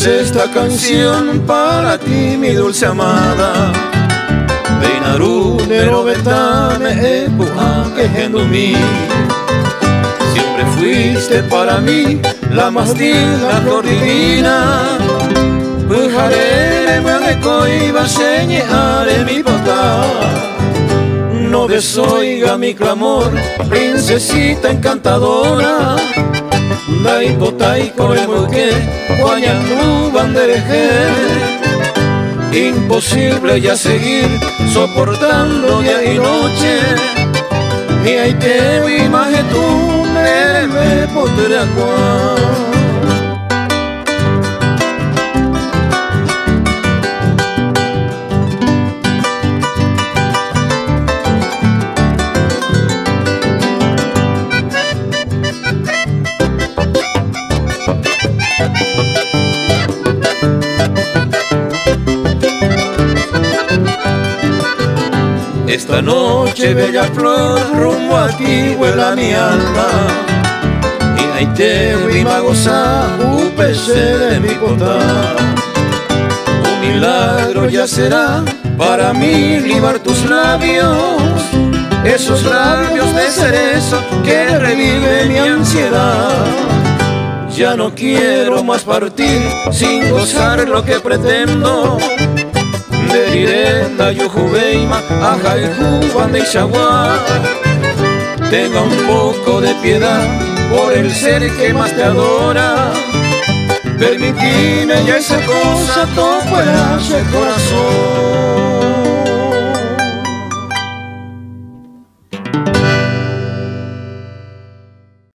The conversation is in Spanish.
es esta canción para ti, mi dulce amada. Beinaru nero betame epuja quejendomi. Siempre fuiste para mí la más linda flor divina. Pujaré me coiba señare mi papá. No desoiga mi clamor, princesita encantadora. Dai potai coremuque, guañandu bandereje. Imposible ya seguir soportando día y noche. Ni hay te imagen tú me podrá cuar. Esta noche, bella flor, rumbo a ti vuela mi alma. Y ahí te voy a gozar, upese de mi potá. Un milagro ya será para mí libar tus labios, esos labios de cerezo que revive mi ansiedad. Ya no quiero más partir sin gozar lo que pretendo. Derirenda yujubeima, aja y juban de Ixaguá. Tenga un poco de piedad por el ser que más te adora. Permitime ya esa cosa, toco el corazón.